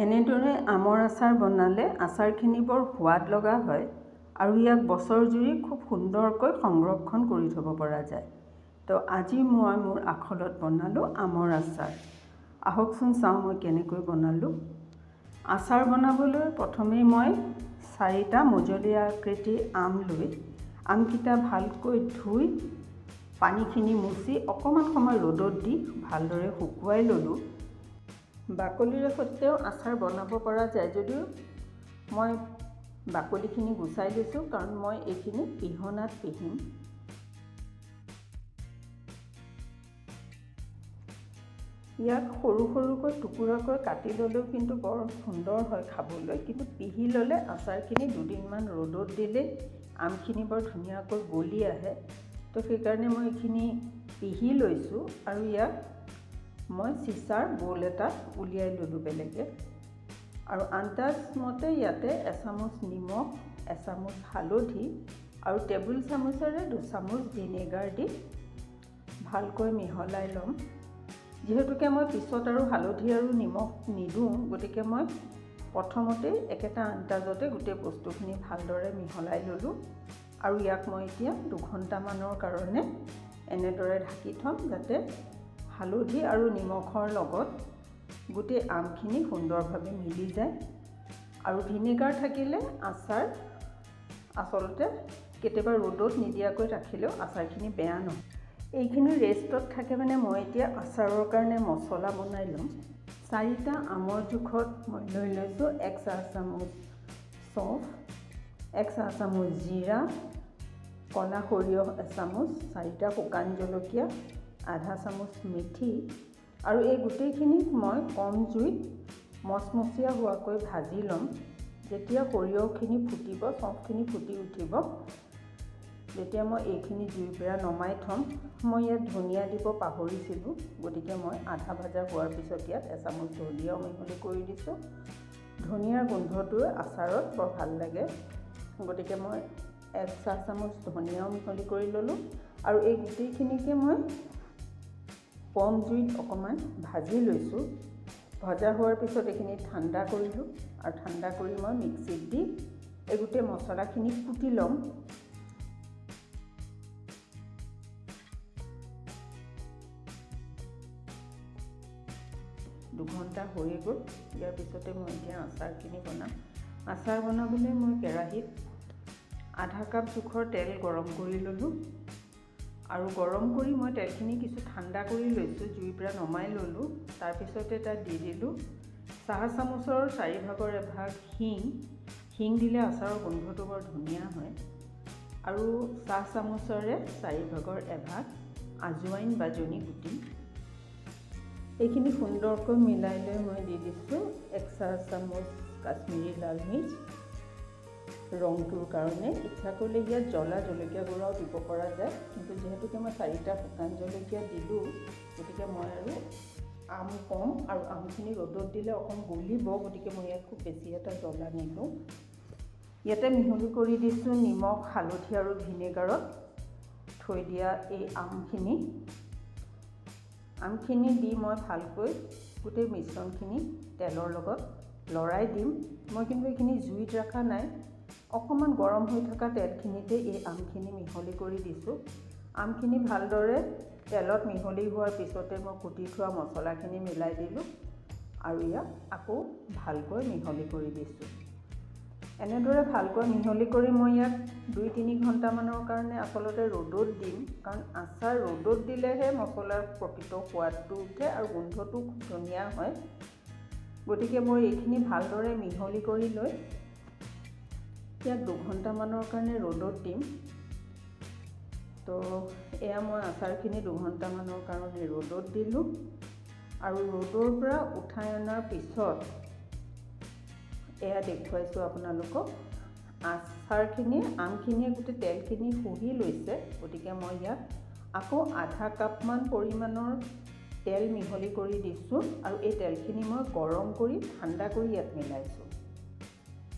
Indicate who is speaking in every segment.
Speaker 1: এনেদৰে আমৰ আচাৰ বনালে আচাৰখিনি বৰ সোৱাদ লগা হয় আৰু ইয়াক বছৰ জুৰি খুব সুন্দৰকৈ সংৰক্ষণ কৰি থ'ব পৰা যায়। তো আজি মই মোৰ আখলত বনালোঁ আমৰ আচাৰ। আহকচোন চাওঁ মই কেনেকৈ বনালোঁ। আচাৰ বনাবলৈ প্ৰথমেই মই 4টা মজলীয়া আকৃতিৰ আম লৈ আমকেইটা ভালকৈ ধুই পানীখিনি মুচি অকণমান সময় ৰ'দত দি ভালদৰে শুকুৱাই ল'লোঁ। বাকলিৰে সৈতেও আচাৰ বনাব পৰা যায় যদিও মই বাকলিখিনি গুচাই লৈছোঁ, কাৰণ মই এইখিনি পিহনাত পিহিম। ইয়াক সৰু সৰুকৈ টুকুৰাকৈ কাটি ল'লেও কিন্তু বৰ সুন্দৰ হয় খাবলৈ, কিন্তু পিহি ল'লে আচাৰখিনি দুদিনমান ৰ'দত দিলে আমখিনি বৰ ধুনীয়াকৈ গলি আহে। তো সেইকাৰণে মই এইখিনি পিহি লৈছোঁ আৰু ইয়াক মই চিচাৰ বল এটাত উলিয়াই ল'লোঁ বেলেগে। আৰু আন্দাজ মতে ইয়াতে এচামুচ নিমখ, এচামুচ হালধি আৰু টেবুল চামুচেৰে 2 চামুচ ভিনেগাৰ দি ভালকৈ মিহলাই ল'ম। যিহেতুকে মই পিছত আৰু হালধি আৰু নিমখ নিদিওঁ, গতিকে মই প্ৰথমতে একেটা আন্দাজতে গোটেই বস্তুখিনি ভালদৰে মিহলাই ল'লোঁ। আৰু ইয়াক মই এতিয়া 2 ঘণ্টামানৰ কাৰণে এনেদৰে ঢাকি থ'ম, যাতে হালধি আৰু নিমখৰ লগত গোটেই আমখিনি সুন্দৰভাৱে মিলি যায়। আৰু ভিনেগাৰ থাকিলে আচাৰ আচলতে কেতিয়াবা ৰ'দত নিদিয়াকৈ ৰাখিলেও আচাৰখিনি বেয়া নহয়। এইখিনি ৰেষ্টত থাকে মানে মই এতিয়া আচাৰৰ কাৰণে মছলা বনাই ল'ম। 4টা আমৰ জোখত মই লৈ লৈছোঁ 1 চাহ চামুচ চফ, 1 চাহ চামুচ জিৰা, ক'লা সৰিয়হ এচামুচ, 4টা শুকান জলকীয়া, আধা চামুচ মেথি আৰু এই গোটেইখিনিক মই কম জুইত মচমচীয়া হোৱাকৈ ভাজি ল'ম। যেতিয়া সৰিয়হখিনি ফুটিব, চফখিনি ফুটি উঠিব, যেতিয়া মই এইখিনি জুইৰ পৰা নমাই থ'ম। মই ইয়াত ধনিয়া দিব পাহৰিছিলোঁ, গতিকে মই আধা ভাজা হোৱাৰ পিছত ইয়াত এচামুচ ধনিয়াও মিহলি কৰি দিছোঁ। ধনিয়াৰ গোন্ধটোৱে আচাৰত বৰ ভাল লাগে, গতিকে মই 1 চাহ চামুচ ধনিয়াও মিহলি কৰি ল'লোঁ। আৰু এই গোটেইখিনিকে মই কম জুইত অকণমান ভাজি লৈছোঁ। ভজা হোৱাৰ পিছত এইখিনি ঠাণ্ডা কৰিলোঁ আৰু ঠাণ্ডা কৰি মই মিক্সিত দি এই গোটেই মছলাখিনি কুটি ল'ম। দুঘণ্টা হৈ গ'ল। ইয়াৰ পিছতে মই এতিয়া আচাৰখিনি বনাম। আচাৰ বনাবলৈ মই কেৰাহীত আধা কাপ জোখৰ তেল গৰম কৰি ল'লোঁ আৰু গৰম কৰি মই তেলখিনি কিছু ঠাণ্ডা কৰি লৈছোঁ, জুইৰ পৰা নমাই ল'লোঁ। তাৰপিছতে তাত দি দিলোঁ চাহ চামুচৰ 4/4 এভাগ হিং দিলে আচাৰৰ গোন্ধটো বৰ ধুনীয়া হয়। আৰু চাহ চামুচৰে 4/4 এভাগ আজৱাইন বা জনি গুটি। এইখিনি সুন্দৰকৈ মিলাই লৈ মই দি দিছোঁ 1 চাহ চামুচ কাশ্মীৰী লাল মিৰ্চ ৰংটোৰ কাৰণে। ইচ্ছা কৰিলে ইয়াত জ্বলা জলকীয়া গুড়াও দিব পৰা যায়, কিন্তু যিহেতুকে মই 4টা শুকান জলকীয়া দিলোঁ, গতিকে মই আৰু আম কম আৰু আমখিনি ৰ'দত দিলে অকণ গলিব, গতিকে মই ইয়াত খুব বেছি এটা জ্বলা নিদিওঁ। ইয়াতে মিহলি কৰি দিছোঁ নিমখ, হালধি আৰু ভিনেগাৰত থৈ দিয়া এই আমখিনি দি মই ভালকৈ গোটেই মিশ্ৰণখিনি তেলৰ লগত লৰাই দিম। মই কিন্তু এইখিনি জুইত ৰখা নাই, অকণমান গৰম হৈ থকা তেলখিনিতে এই আমখিনি মিহলি কৰি দিছোঁ। আমখিনি ভালদৰে তেলত মিহলি হোৱাৰ পিছতে মই কুটি থোৱা মছলাখিনি মিলাই দিলোঁ আৰু ইয়াক আকৌ ভালকৈ মিহলি কৰি দিছোঁ। এনেদৰে ভালকৈ মিহলি কৰি মই ইয়াক 2-3 ঘণ্টামানৰ কাৰণে আচলতে ৰ'দত দিম, কাৰণ আচাৰ ৰ'দত দিলেহে মছলাৰ প্ৰকৃত সোৱাদটো উঠে আৰু গোন্ধটো খুব ধুনীয়া হয়। গতিকে মই এইখিনি ভালদৰে মিহলি কৰি লৈ ইয়াক 2 ঘণ্টামানৰ কাৰণে ৰ'দত দিম। তো এয়া মই আচাৰখিনি 2 ঘণ্টামানৰ কাৰণে ৰ'দত দিলোঁ আৰু ৰ'দৰ পৰা উঠাই অনাৰ পিছত এয়া দেখুৱাইছোঁ আপোনালোকক। আমখিনিয়ে গোটেই তেলখিনি শুহি লৈছে, গতিকে মই ইয়াত আকৌ আধা কাপমান পৰিমাণৰ তেল মিহলি কৰি দিছোঁ আৰু এই তেলখিনি মই গৰম কৰি ঠাণ্ডা কৰি ইয়াত মিলাইছোঁ।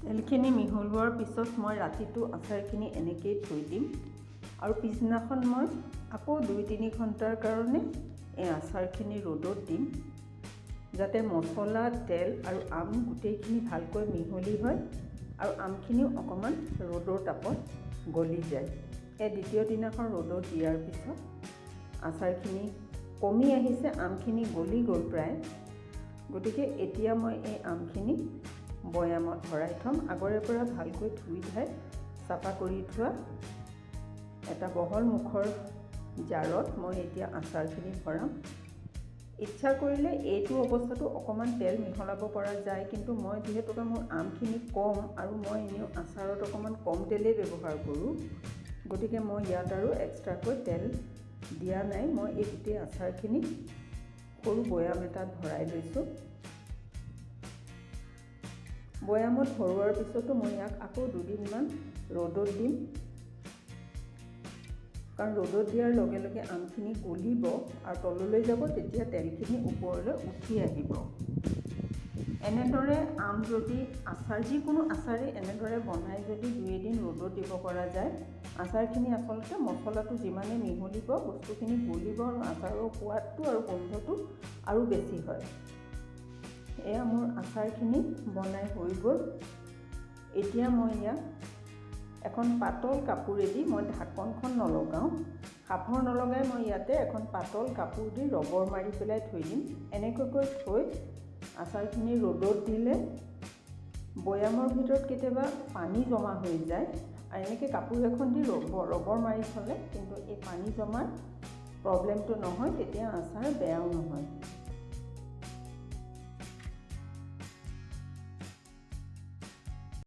Speaker 1: তেলখিনি মিহলোৱাৰ পিছত মই ৰাতিটো আচাৰখিনি এনেকৈয়ে থৈ দিম আৰু পিছদিনাখন মই আকৌ 2-3 ঘণ্টাৰ কাৰণে এই আচাৰখিনি ৰ'দত দিম। যাতে মছলা, তেল আৰু আম গোটেইখিনি ভালকৈ মিহলি হয় আৰু আমখিনিও অকণমান ৰ'দৰ তাপত গলি যায়। এই দ্বিতীয় দিনাখন ৰ'দত দিয়াৰ পিছত আচাৰখিনি কমি আহিছে, আমখিনি গলি গ'ল প্ৰায়। গতিকে এতিয়া মই এই আমখিনি বৈয়ামত ভৰাই থ'ম। আগৰে পৰা ভালকৈ ধুই ধাই চাফা কৰি থোৱা এটা বহল মুখৰ জাৰত মই এতিয়া আচাৰখিনি ভৰাম। ইচ্ছা কৰিলে এইটো অৱস্থাটো অকণমান তেল মিহলাব পৰা যায়, কিন্তু মই যিহেতুকে মোৰ আমখিনি কম আৰু মই এনেও আচাৰত অকণমান কম তেলেই ব্যৱহাৰ কৰোঁ, গতিকে মই ইয়াত আৰু এক্সট্ৰাকৈ তেল দিয়া নাই। মই এই গোটেই আচাৰখিনি সৰু বৈয়াম এটাত ভৰাই লৈছোঁ। বৈয়ামত ভৰোৱাৰ পিছতো মই ইয়াক আকৌ 2 দিনমান ৰ'দত দিম, কাৰণ ৰ'দত দিয়াৰ লগে লগে আমখিনি গলিব আৰু তললৈ যাব, তেতিয়া তেলখিনি ওপৰলৈ উঠি আহিব। এনেদৰে আম যদি আচাৰ, যিকোনো আচাৰে এনেদৰে বনাই যদি 2 এদিন ৰ'দত দিব পৰা যায়, আচাৰখিনি আচলতে মছলাটো যিমানে মিহলিব বস্তুখিনি গলিব আৰু আচাৰৰ সোৱাদটো আৰু গোন্ধটো আৰু বেছি হয়। এয়া মোৰ আচাৰখিনি বনাই হৈ গ'ল। এতিয়া মই ইয়াক এখন পাতল কাপোৰেদি, মই ঢাকনখন নলগাওঁ, সাঁফৰ নলগাই মই ইয়াতে এখন পাতল কাপোৰ দি ৰবৰ মাৰি পেলাই থৈ দিম। এনেকুৱাকৈ থৈ আচাৰখিনি ৰ'দত দিলে বৈয়ামৰ ভিতৰত কেতিয়াবা পানী জমা হৈ যায়, আৰু এনেকৈ কাপোৰ এখন দি ৰবৰ মাৰি থ'লে কিন্তু এই পানী জমাৰ প্ৰব্লেমটো নহয়, তেতিয়া আচাৰ বেয়াও নহয়।